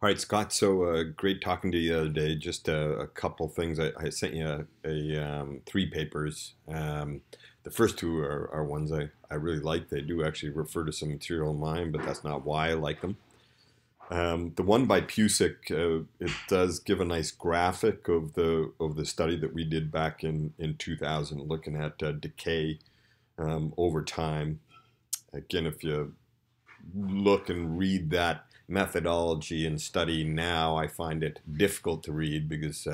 All right, Scott. So great talking to you the other day. Just a couple things. I sent you three papers. The first two are ones I really like. They do actually refer to some material in mine, but that's not why I like them. The one by Pusick, it does give a nice graphic of the study that we did back in 2000, looking at decay over time. Again, if you look and read that methodology and study now, I find it difficult to read because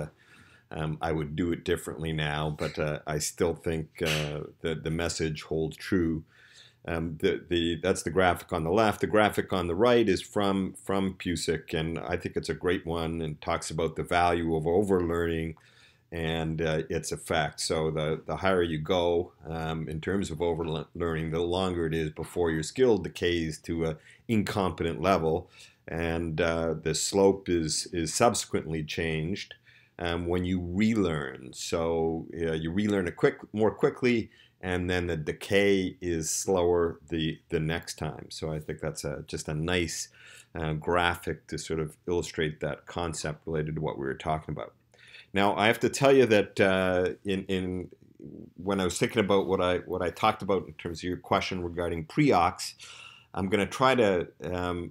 I would do it differently now, but I still think that the message holds true. That's the graphic on the left. The graphic on the right is from Pusick, and I think it's a great one and talks about the value of overlearning and its effects. So the higher you go in terms of overlearning, the longer it is before your skill decays to an incompetent level, and the slope is subsequently changed when you relearn. So you relearn it more quickly, and then the decay is slower the next time. So I think that's just a nice graphic to sort of illustrate that concept related to what we were talking about. Now, I have to tell you that in when I was thinking about what I talked about in terms of your question regarding preox, I'm going to try to,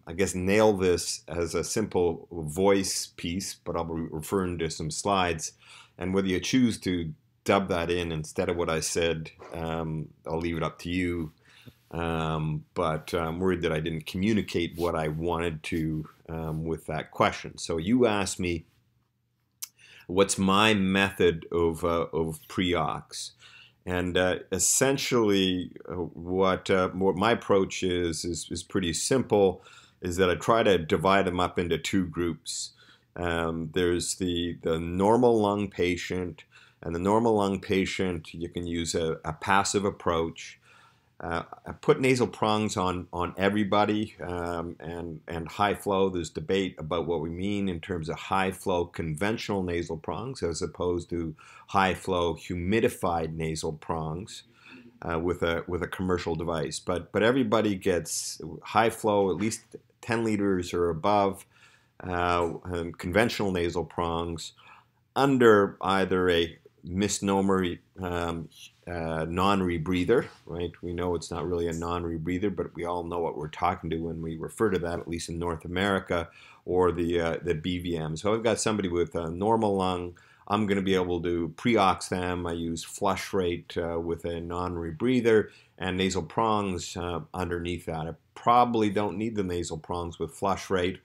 I guess, nail this as a simple voice piece, but I'll be referring to some slides. And whether you choose to dub that in instead of what I said, I'll leave it up to you. But I'm worried that I didn't communicate what I wanted to with that question. So you asked me, what's my method of preox? And essentially, what my approach is pretty simple. Is that I try to divide them up into two groups. There's the normal lung patient, and the normal lung patient you can use a passive approach. I put nasal prongs on everybody, and high flow. There's debate about what we mean in terms of high flow conventional nasal prongs as opposed to high flow humidified nasal prongs with a commercial device. But everybody gets high flow, at least 10 liters or above, conventional nasal prongs under either a misnomer non-rebreather, right? We know it's not really a non-rebreather, but we all know what we're talking to when we refer to that, at least in North America, or the BVM. So I've got somebody with a normal lung. I'm going to be able to preox them. I use flush rate with a non-rebreather and nasal prongs underneath that. I probably don't need the nasal prongs with flush rate.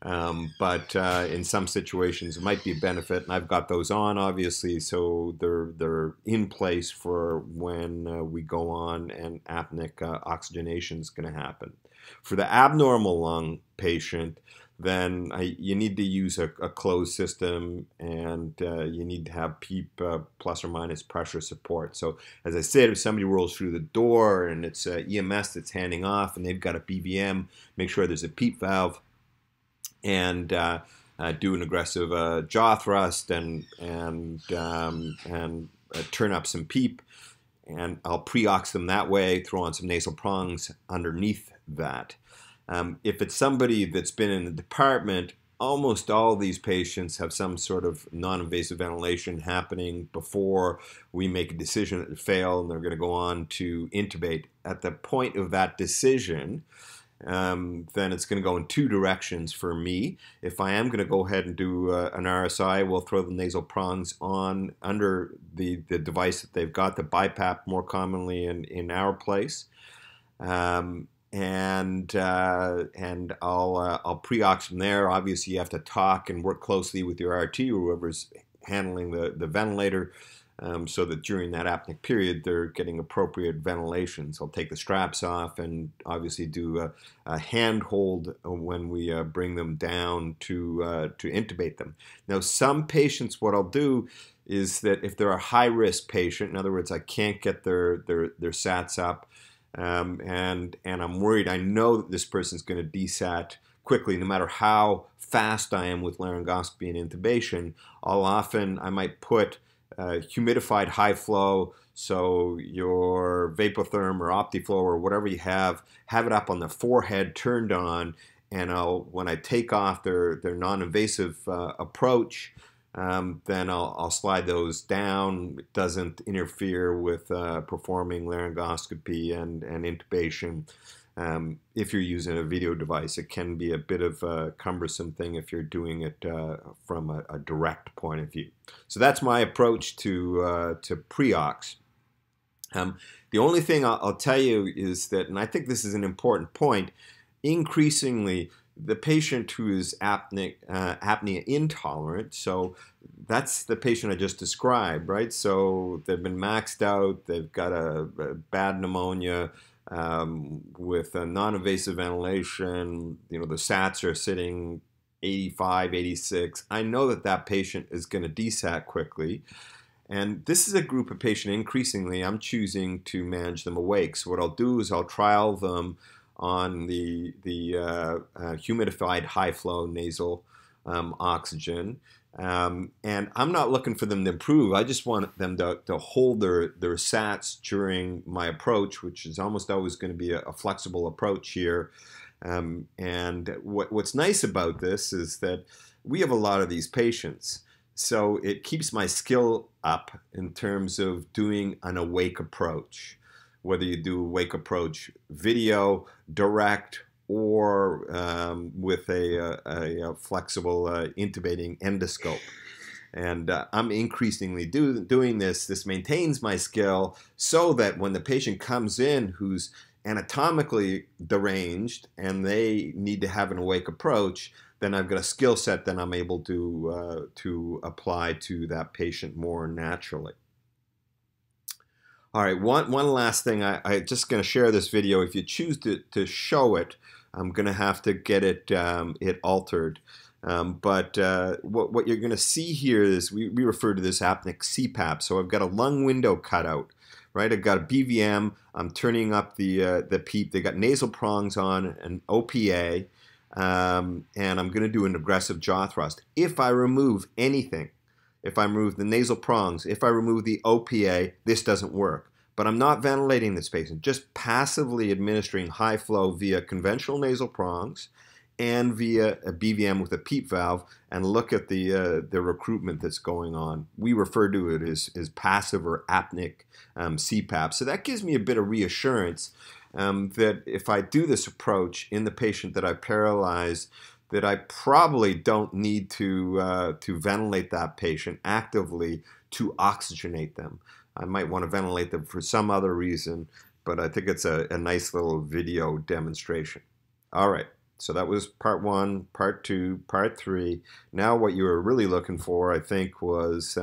But in some situations it might be a benefit, and I've got those on obviously, so they're in place for when we go on and APNIC oxygenation is going to happen. For the abnormal lung patient, then you need to use a closed system, and you need to have PEEP plus or minus pressure support. So as I said, if somebody rolls through the door and it's EMS that's handing off and they've got a BVM, make sure there's a PEEP valve, and do an aggressive jaw thrust and turn up some PEEP, and I'll preox them that way, throw on some nasal prongs underneath that. If it's somebody that's been in the department, almost all these patients have some sort of non-invasive ventilation happening before we make a decision to fail and they're going to go on to intubate. At the point of that decision, then it's going to go in two directions for me. If I am going to go ahead and do an RSI, we'll throw the nasal prongs on under the device that they've got, the BiPAP more commonly in our place. And I'll preox from there. Obviously, you have to talk and work closely with your RT or whoever's handling the ventilator, so that during that apneic period they're getting appropriate ventilation. So I'll take the straps off and obviously do a hand hold when we bring them down to intubate them. Now, some patients, what I'll do is that if they're a high-risk patient, in other words, I can't get their SATs up, and I'm worried, I know that this person's going to desat quickly, no matter how fast I am with laryngoscopy and intubation. I might put humidified high flow, so your Vapotherm or Optiflow or whatever you have it up on the forehead, turned on, and when I take off their non-invasive approach, then I'll slide those down. It doesn't interfere with performing laryngoscopy and intubation. If you're using a video device, it can be a bit of a cumbersome thing if you're doing it from a direct point of view. So that's my approach to pre-ox. The only thing I'll tell you is that, and I think this is an important point, increasingly the patient who is apnea intolerant, so that's the patient I just described, right? So they've been maxed out, they've got a bad pneumonia with a non-invasive ventilation, the SATs are sitting 85, 86. I know that patient is going to desat quickly. And this is a group of patient increasingly I'm choosing to manage them awake. So what I'll do is I'll trial them on the humidified high flow nasal oxygen. And I'm not looking for them to improve. I just want them to hold their SATs during my approach, which is almost always going to be a flexible approach here. And what's nice about this is that we have a lot of these patients. So it keeps my skill up in terms of doing an awake approach, whether you do awake approach video, direct, or with a flexible intubating endoscope. And I'm increasingly doing this. This maintains my skill so that when the patient comes in who's anatomically deranged and they need to have an awake approach, then I've got a skill set that I'm able to apply to that patient more naturally. All right, one last thing. I'm just going to share this video. If you choose to show it, I'm going to have to get it altered. But what you're going to see here is we refer to this APNIC CPAP. So I've got a lung window cutout, right? I've got a BVM. I'm turning up the PEEP. They got nasal prongs on, an OPA. And I'm going to do an aggressive jaw thrust. If I remove anything, if I remove the nasal prongs, if I remove the OPA, this doesn't work. But I'm not ventilating this patient, just passively administering high flow via conventional nasal prongs and via a BVM with a PEEP valve, and look at the recruitment that's going on. We refer to it as passive or apneic CPAP. So that gives me a bit of reassurance that if I do this approach in the patient that I paralyze, that I probably don't need to ventilate that patient actively to oxygenate them. I might want to ventilate them for some other reason, but I think it's a nice little video demonstration. All right, so that was part 1, part 2, part 3. Now what you were really looking for, I think, was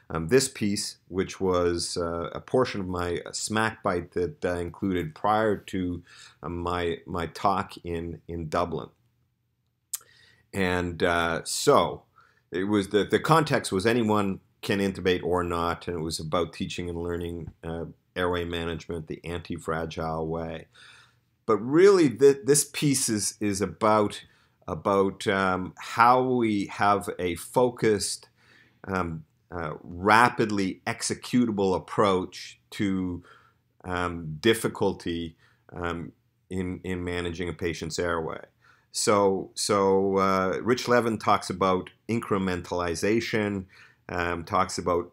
this piece, which was a portion of my smack bite that I included prior to my talk in Dublin. And so it was the context was anyone can intubate or not, and it was about teaching and learning airway management the anti-fragile way. But really, this piece is about how we have a focused, rapidly executable approach to difficulty in managing a patient's airway. So Rich Levin talks about incrementalization, talks about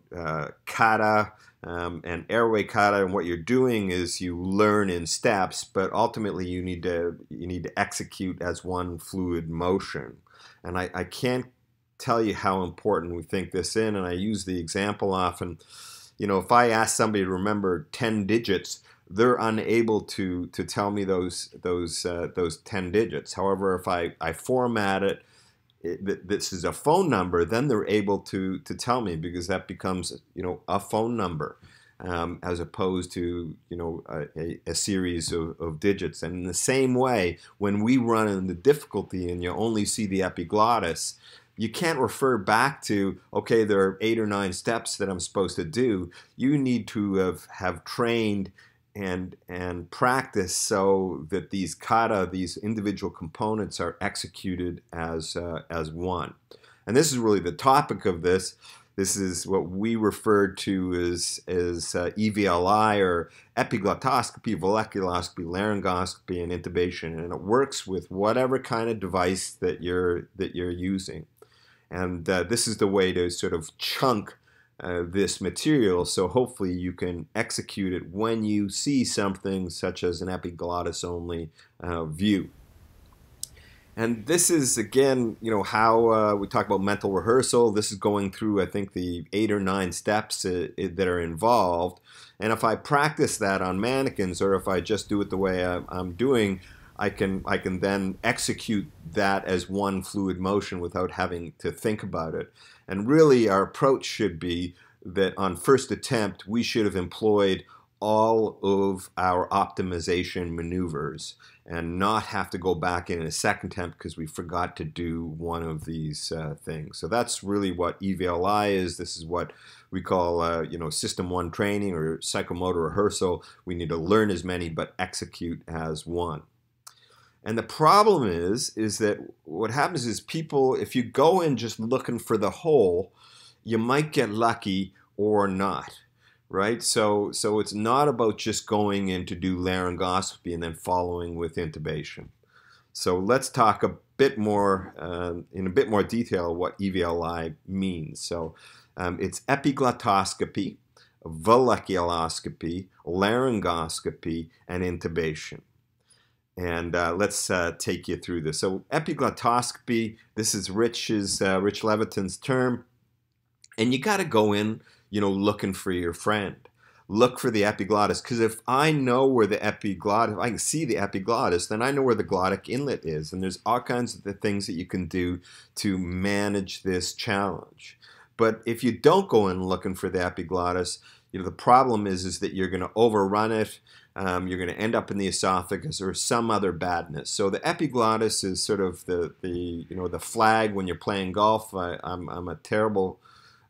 kata and airway kata, and what you're doing is you learn in steps, but ultimately you need to execute as one fluid motion. And I can't tell you how important we think this in, and I use the example often. If I ask somebody to remember 10 digits, they're unable to tell me those 10 digits. However, if I format it, this is a phone number, then they're able to tell me, because that becomes a phone number as opposed to a series of digits. And in the same way, when we run into difficulty and you only see the epiglottis, you can't refer back to, okay, there are 8 or 9 steps that I'm supposed to do. You need to have trained and practice so that these kata, these individual components, are executed as one. And this is really the topic of this. This is what we refer to as EVLI, or epiglottoscopy, volleculoscopy, laryngoscopy, and intubation, and it works with whatever kind of device that you're using. And this is the way to sort of chunk this material, so hopefully you can execute it when you see something such as an epiglottis only view. And this is, again, how we talk about mental rehearsal. This is going through, I think, the 8 or 9 steps that are involved. And if I practice that on mannequins, or if I just do it the way I'm doing, I can then execute that as one fluid motion without having to think about it. And really, our approach should be that on first attempt, we should have employed all of our optimization maneuvers and not have to go back in a second attempt because we forgot to do one of these things. So that's really what EVLI is. This is what we call system 1 training, or psychomotor rehearsal. We need to learn as many but execute as one. And the problem is that what happens is people, if you go in just looking for the hole, you might get lucky or not, right? So it's not about just going in to do laryngoscopy and then following with intubation. So let's talk a bit more, in a bit more detail, what EVLI means. So it's epiglottoscopy, volleculoscopy, laryngoscopy, and intubation. And let's take you through this. So epiglottoscopy, this is Rich Leviton's term. And you got to go in, looking for your friend. Look for the epiglottis, because if I know where the epiglottis, if I can see the epiglottis, then I know where the glottic inlet is. And there's all kinds of things that you can do to manage this challenge. But if you don't go in looking for the epiglottis, the problem is that you're going to overrun it. You're going to end up in the esophagus or some other badness. So the epiglottis is sort of the flag when you're playing golf. I'm terrible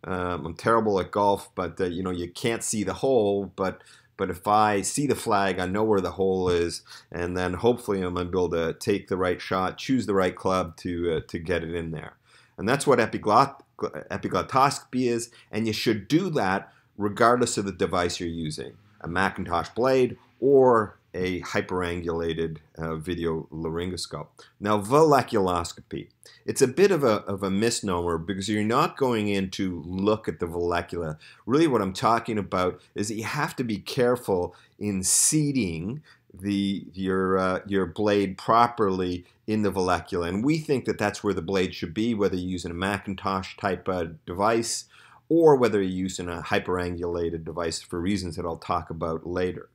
at golf, but you can't see the hole. But if I see the flag, I know where the hole is, and then hopefully I'm going to be able to take the right shot, choose the right club to get it in there. And that's what epiglottoscopy is, and you should do that regardless of the device you're using, a Macintosh blade or a hyperangulated video laryngoscope. Now, volleculoscopy. It's a bit of a misnomer because you're not going in to look at the vollecula. Really what I'm talking about is that you have to be careful in seating your blade properly in the vollecula. And we think that that's where the blade should be, whether you're using a Macintosh type device or whether you're using a hyperangulated device for reasons that I'll talk about later.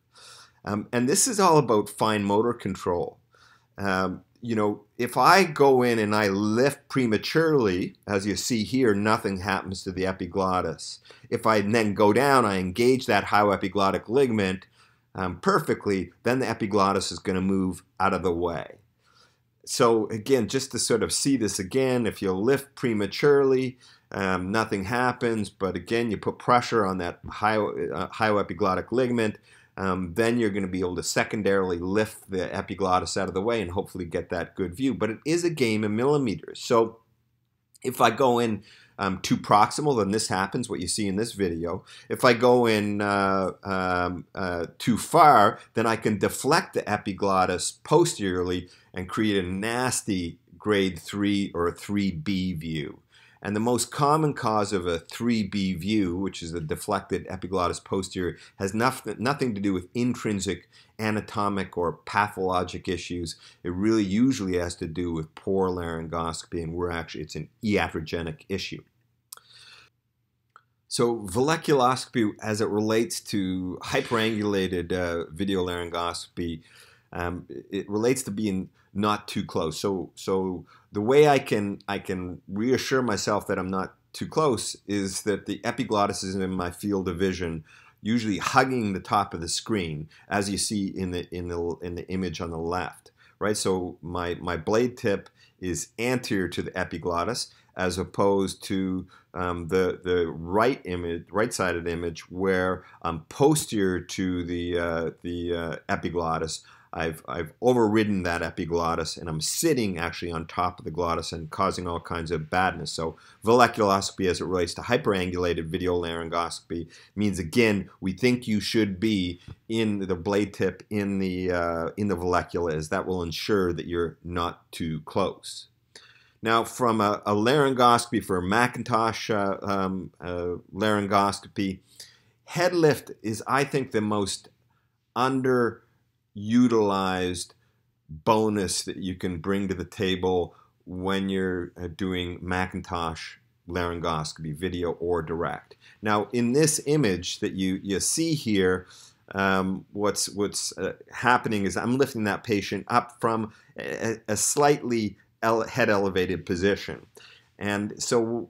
And this is all about fine motor control. If I go in and I lift prematurely, as you see here, nothing happens to the epiglottis. If I then go down, I engage that hyoepiglottic ligament perfectly, then the epiglottis is going to move out of the way. So again, just to sort of see this again, if you lift prematurely, nothing happens, but again, you put pressure on that hyoepiglottic ligament, then you're going to be able to secondarily lift the epiglottis out of the way and hopefully get that good view. But it is a game in millimeters. So if I go in too proximal, then this happens, what you see in this video. If I go in too far, then I can deflect the epiglottis posteriorly and create a nasty grade 3 or a 3B view. And the most common cause of a 3B view, which is a deflected epiglottis posterior, has nothing to do with intrinsic anatomic or pathologic issues. It really usually has to do with poor laryngoscopy, and it's an iatrogenic issue. So volleculoscopy, as it relates to hyperangulated video laryngoscopy, it relates to being not too close. So the way I can reassure myself that I'm not too close is that the epiglottis is in my field of vision, usually hugging the top of the screen, as you see in the image on the left, right? So my blade tip is anterior to the epiglottis, as opposed to the right-sided image where I'm posterior to the epiglottis. I've overridden that epiglottis, and I'm sitting actually on top of the glottis and causing all kinds of badness. So valleculoscopy, as it relates to hyperangulated video laryngoscopy, means again we think you should be in the blade tip in the vallecula, as that will ensure that you're not too close. Now, from a laryngoscopy for a Macintosh laryngoscopy, head lift is, I think, the most underutilized bonus that you can bring to the table when you're doing Macintosh laryngoscopy, video or direct. Now, in this image that you see here, what's happening is I'm lifting that patient up from a slightly head elevated position, and so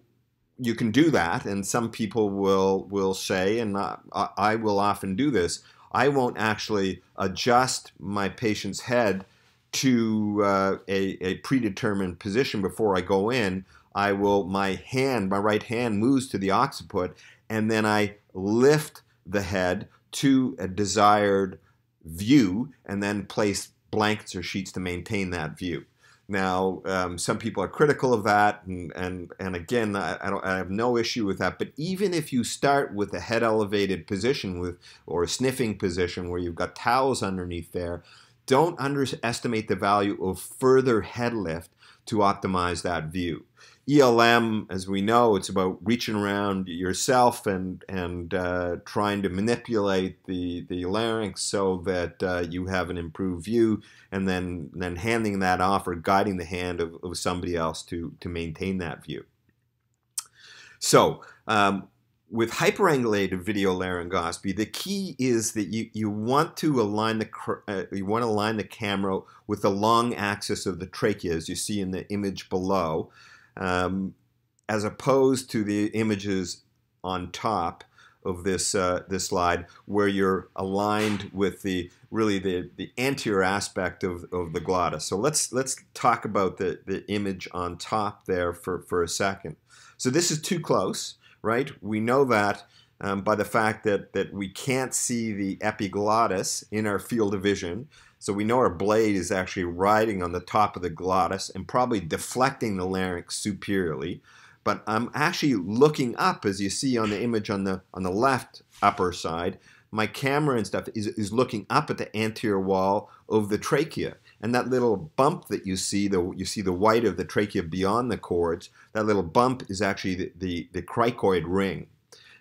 you can do that. And some people will say, and I will often do this, I won't actually adjust my patient's head to a predetermined position before I go in. My right hand moves to the occiput, and then I lift the head to a desired view, and then place blankets or sheets to maintain that view. Now, some people are critical of that, and again, I have no issue with that. But even if you start with a head elevated position or a sniffing position where you've got towels underneath there, don't underestimate the value of further head lift to optimize that view. ELM, as we know, it's about reaching around yourself and trying to manipulate the larynx so that you have an improved view, and then handing that off or guiding the hand of somebody else to maintain that view. So with hyperangulated video laryngoscopy, the key is that you want to align the camera with the long axis of the trachea, as you see in the image below, as opposed to the images on top of this slide, where you're aligned with the anterior aspect of the glottis. So let's talk about the image on top there for a second. So this is too close, right? We know that by the fact that we can't see the epiglottis in our field of vision. So we know our blade is actually riding on the top of the glottis and probably deflecting the larynx superiorly. But I'm actually looking up, as you see on the image on the left upper side. My camera and stuff is looking up at the anterior wall of the trachea. And that little bump that you see the white of the trachea beyond the cords, that little bump is actually the cricoid ring.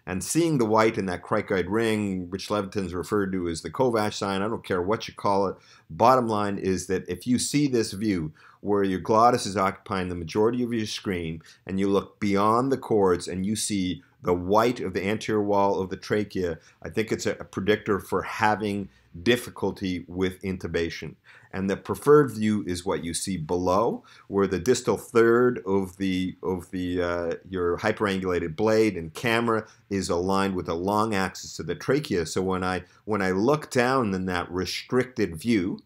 And seeing the white in that cricoid ring, which Leviton's referred to as the Kovacs sign, I don't care what you call it, bottom line is that if you see this view where your glottis is occupying the majority of your screen, and you look beyond the cords and you see the white of the anterior wall of the trachea, I think it's a predictor for having difficulty with intubation. And the preferred view is what you see below, where the distal third of your hyperangulated blade and camera is aligned with a long axis of the trachea. So when I look down in that restricted view,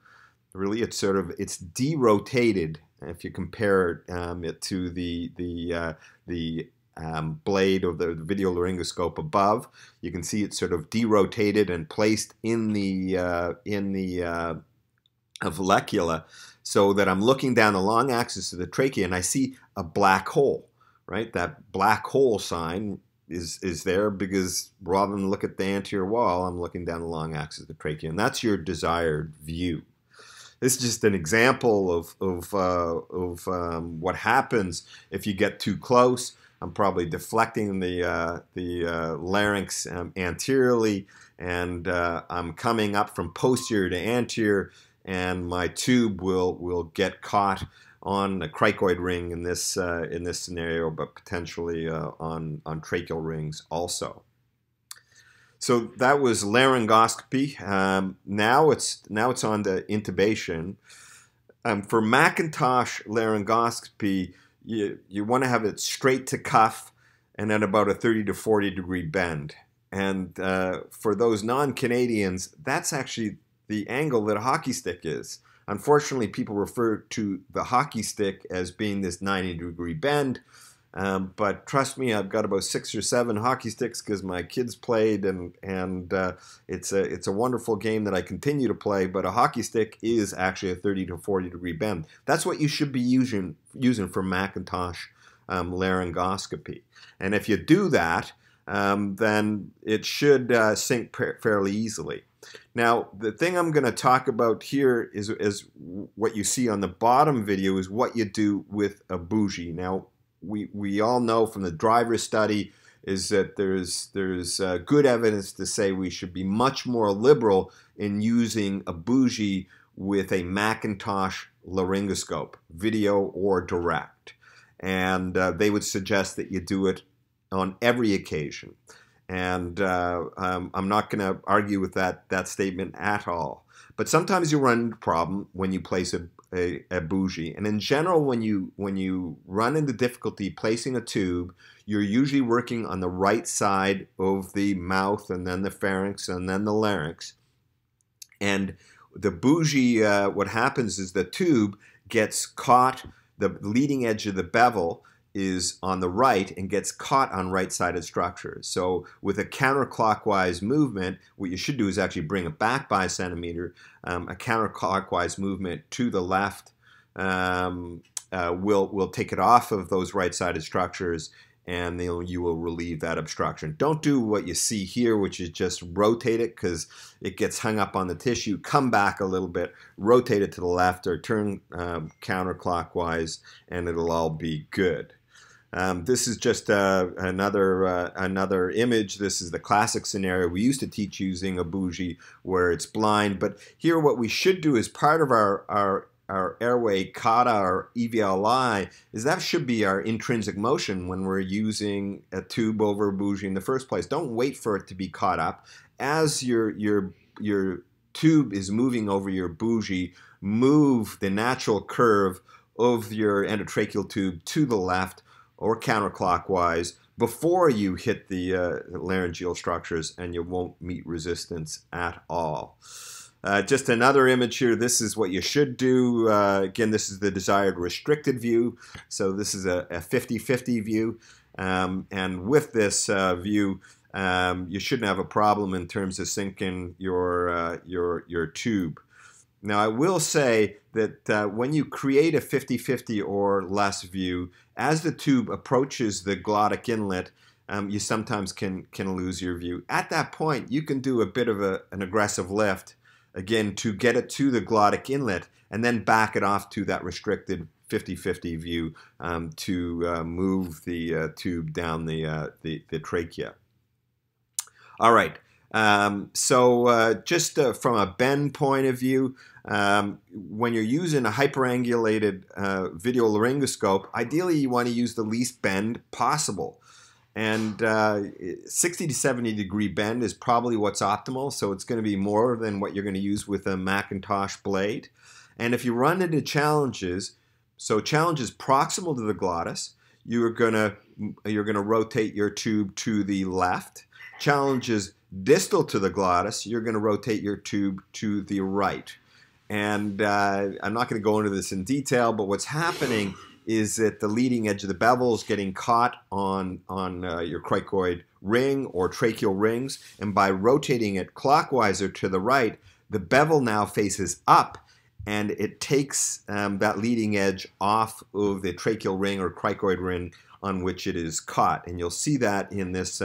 really it's derotated. If you compare it to the blade of the video laryngoscope above, you can see it's sort of derotated and placed in the vallecula, so that I'm looking down the long axis of the trachea and I see a black hole, right? That black hole sign is there because rather than look at the anterior wall, I'm looking down the long axis of the trachea, and that's your desired view. This is just an example of what happens if you get too close. I'm probably deflecting the larynx anteriorly, and I'm coming up from posterior to anterior, and my tube will get caught on the cricoid ring in this scenario, but potentially on tracheal rings also. So that was laryngoscopy. Now it's on to intubation. For Macintosh laryngoscopy, you want to have it straight to cuff and at about a 30 to 40 degree bend. And for those non-Canadians, that's actually the angle that a hockey stick is. Unfortunately, people refer to the hockey stick as being this 90 degree bend. But trust me, I've got about 6 or 7 hockey sticks because my kids played, and it's a wonderful game that I continue to play. But a hockey stick is actually a 30 to 40 degree bend. That's what you should be using for Macintosh laryngoscopy. And if you do that, then it should sink fairly easily. Now, the thing I'm going to talk about here is what you see on the bottom video is what you do with a bougie. Now, we all know from the driver study is that there's good evidence to say we should be much more liberal in using a bougie with a Macintosh laryngoscope, video or direct. And they would suggest that you do it on every occasion. And I'm not going to argue with that statement at all. But sometimes you run into a problem when you place a bougie. And in general, when you run into difficulty placing a tube, you're usually working on the right side of the mouth, and then the pharynx, and then the larynx. And the bougie, what happens is the tube gets caught, the leading edge of the bevel is on the right and gets caught on right-sided structures. So with a counterclockwise movement, what you should do is actually bring it back by a centimeter. A counterclockwise movement to the left will take it off of those right-sided structures, and you will relieve that obstruction. Don't do what you see here, which is just rotate it because it gets hung up on the tissue. Come back a little bit, rotate it to the left, or turn counterclockwise, and it'll all be good. This is just another image. This is the classic scenario. We used to teach using a bougie where it's blind, but here what we should do as part of our airway kata or EVLI is that should be our intrinsic motion when we're using a tube over a bougie in the first place. Don't wait for it to be caught up. As your tube is moving over your bougie, move the natural curve of your endotracheal tube to the left or counterclockwise before you hit the laryngeal structures, and you won't meet resistance at all. Just another image here. This is what you should do. Again, this is the desired restricted view. So this is a 50-50 view. And with this view, you shouldn't have a problem in terms of sinking your tube. Now, I will say that when you create a 50-50 or less view, as the tube approaches the glottic inlet, you sometimes can lose your view. At that point, you can do a bit of an aggressive lift, again, to get it to the glottic inlet, and then back it off to that restricted 50-50 view to move the tube down the trachea. All right. Just from a bend point of view, when you're using a hyperangulated video laryngoscope, ideally you want to use the least bend possible. And 60 to 70 degree bend is probably what's optimal, so it's going to be more than what you're going to use with a Macintosh blade. And if you run into challenges, so challenges proximal to the glottis, you're going to rotate your tube to the left. Challenges distal to the glottis, you're going to rotate your tube to the right. And I'm not going to go into this in detail, but what's happening is that the leading edge of the bevel is getting caught on your cricoid ring or tracheal rings, and by rotating it clockwise or to the right, the bevel now faces up, and it takes that leading edge off of the tracheal ring or cricoid ring on which it is caught, and you'll see that in this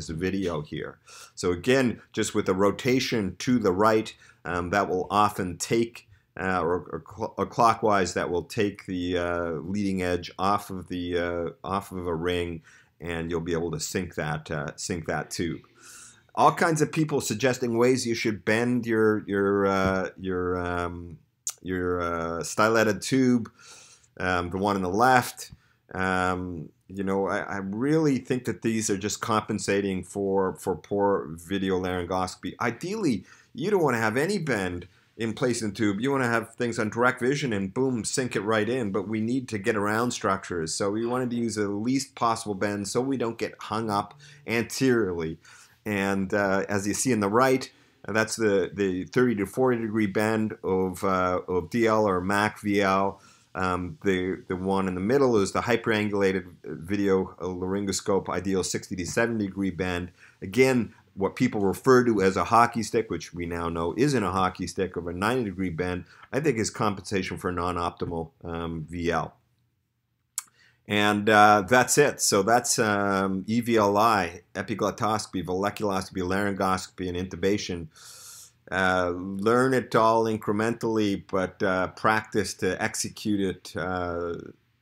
video here. So again, just with the rotation to the right, that will often take or clockwise, that will take the leading edge off of a ring, and you'll be able to sink that tube. All kinds of people suggesting ways you should bend your styletted tube, the one on the left. You know, I really think that these are just compensating for poor video laryngoscopy. Ideally, you don't want to have any bend in placing the tube. You want to have things on direct vision and boom, sink it right in, but we need to get around structures. So we wanted to use the least possible bend so we don't get hung up anteriorly. And as you see in the right, that's the 30 to 40 degree bend of DL or MAC VL. The one in the middle is the hyperangulated video laryngoscope, ideal 60 to 70 degree bend. Again, what people refer to as a hockey stick, which we now know isn't a hockey stick, of a 90 degree bend, I think is compensation for non-optimal VL. And that's it. So that's EVLI, epiglotoscopy, valleculoscopy, laryngoscopy, and intubation. Learn it all incrementally, but practice to execute it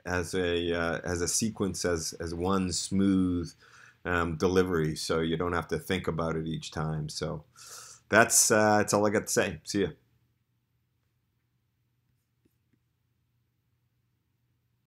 as a sequence, as one smooth delivery, so you don't have to think about it each time. So that's all I got to say. See ya.